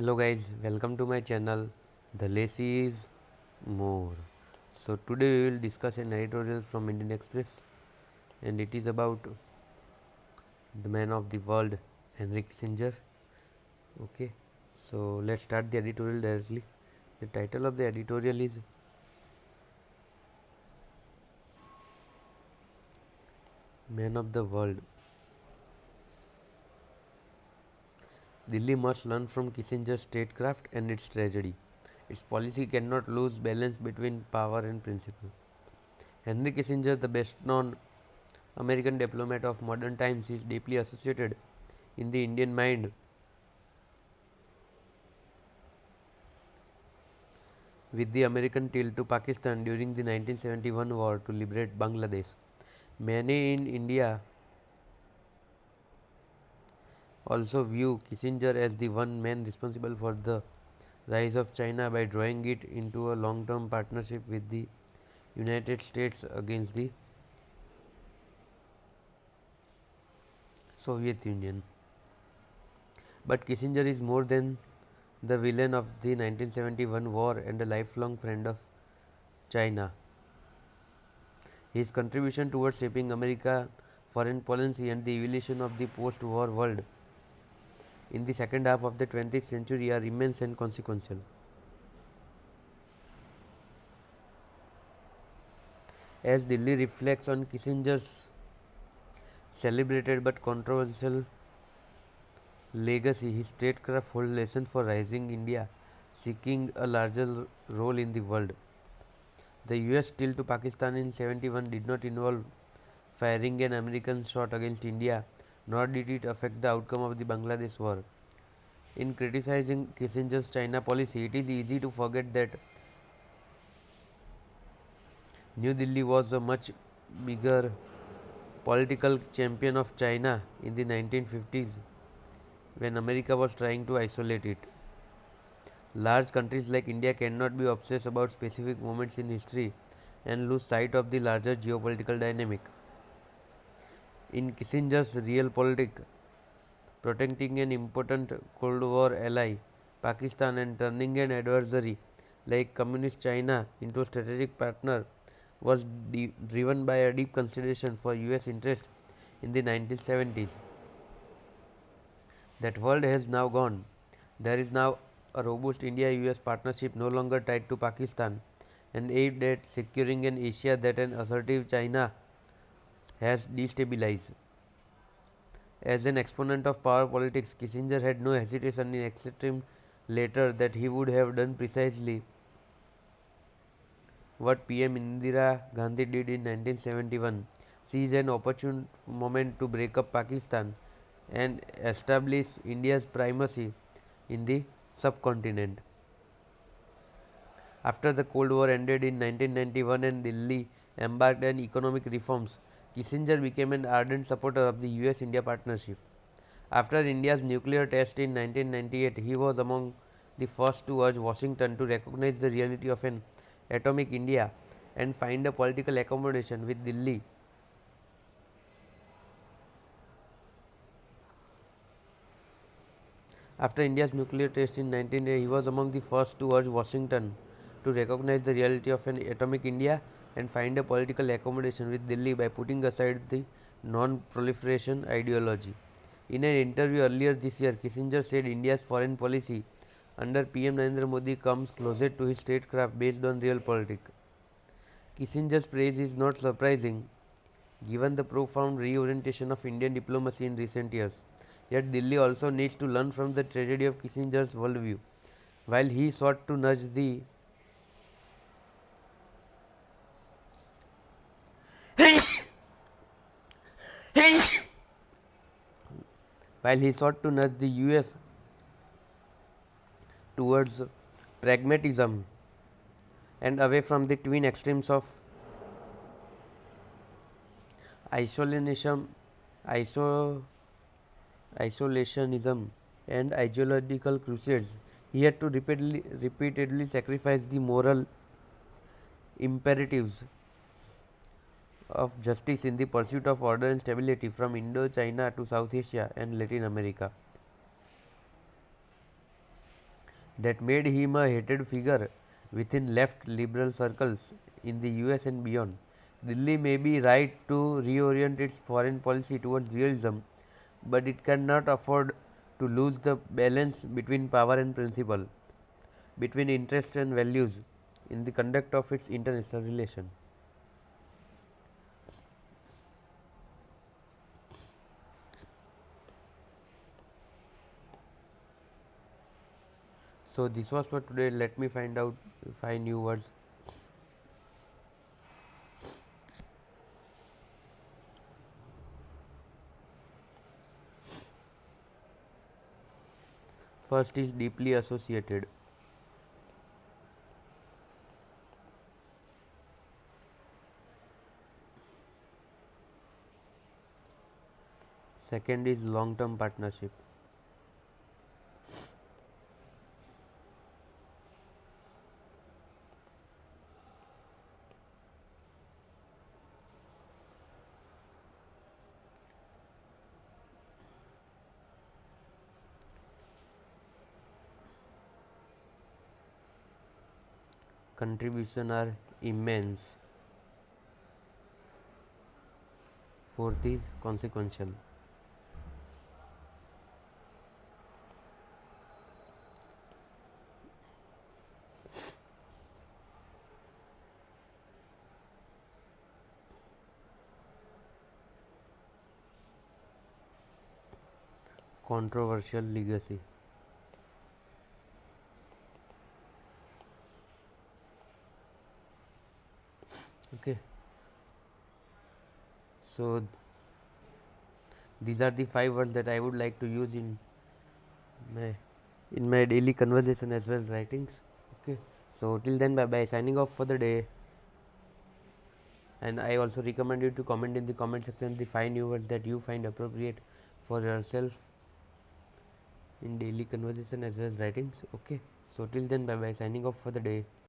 Hello guys, welcome to my channel. The less is more. So today we will discuss an editorial from Indian Express, and it is about the man of the world, Henry Kissinger. Okay, so let's start the editorial directly. The title of the editorial is Man of the World. Delhi must learn from Kissinger's statecraft and its tragedy. Its policy cannot lose balance between power and principle. Henry Kissinger, the best known American diplomat of modern times, is deeply associated in the Indian mind with the American tilt to Pakistan during the 1971 war to liberate Bangladesh. Many in India also view Kissinger as the one man responsible for the rise of China by drawing it into a long term partnership with the United States against the Soviet Union. But Kissinger is more than the villain of the 1971 war and a lifelong friend of China. His contribution towards shaping American foreign policy and the evolution of the post war world in the second half of the 20th century are immense and consequential. As Delhi reflects on Kissinger's celebrated but controversial legacy, his statecraft holds lessons for rising India seeking a larger role in the world. The US tilt to Pakistan in 71 did not involve firing an American shot against India, nor did it affect the outcome of the Bangladesh war. In criticizing Kissinger's China policy, it is easy to forget that New Delhi was a much bigger political champion of China in the 1950s when America was trying to isolate it. Large countries like India cannot be obsessed about specific moments in history and lose sight of the larger geopolitical dynamic. In Kissinger's realpolitik, protecting an important Cold War ally, Pakistan, and turning an adversary like Communist China into a strategic partner was driven by a deep consideration for US interest in the 1970s. That world has now gone. There is now a robust India US partnership no longer tied to Pakistan and aimed at securing an Asia that an assertive China has destabilized. As an exponent of power politics, Kissinger had no hesitation in accepting later that he would have done precisely what PM Indira Gandhi did in 1971, seize an opportune moment to break up Pakistan and establish India's primacy in the subcontinent. After the Cold War ended in 1991 and Delhi embarked on economic reforms, Kissinger became an ardent supporter of the US India partnership. After India's nuclear test in 1998, he was among the first to urge Washington to recognize the reality of an atomic India and find a political accommodation with Delhi. After India's nuclear test in 1980, he was among the first to urge Washington to recognize the reality of an atomic India and find a political accommodation with Delhi by putting aside the non-proliferation ideology. In an interview earlier this year, Kissinger said India's foreign policy under PM Narendra Modi comes closer to his statecraft based on realpolitik. Kissinger's praise is not surprising given the profound reorientation of Indian diplomacy in recent years. Yet Delhi also needs to learn from the tragedy of Kissinger's worldview. While he sought to nudge the US towards pragmatism and away from the twin extremes of isolationism, iso, isolationism and ideological crusades, he had to repeatedly sacrifice the moral imperatives of justice in the pursuit of order and stability from Indochina to South Asia and Latin America. that made him a hated figure within left liberal circles in the US and beyond. Delhi may be right to reorient its foreign policy towards realism, but it cannot afford to lose the balance between power and principle, between interests and values in the conduct of its international relation. So this was for today. Let me find out 5 new words. First is deeply associated. Second is long term partnership. Contribution are immense. Fourth is consequential. Controversial legacy. Okay. So these are the 5 words that I would like to use my in my daily conversation as well writings. Okay. So till then, bye bye. Signing off for the day. And I also recommend you to comment in the comment section the 5 new words that you find appropriate for yourself in daily conversation as well as writings. Okay. So till then, bye bye. Signing off for the day.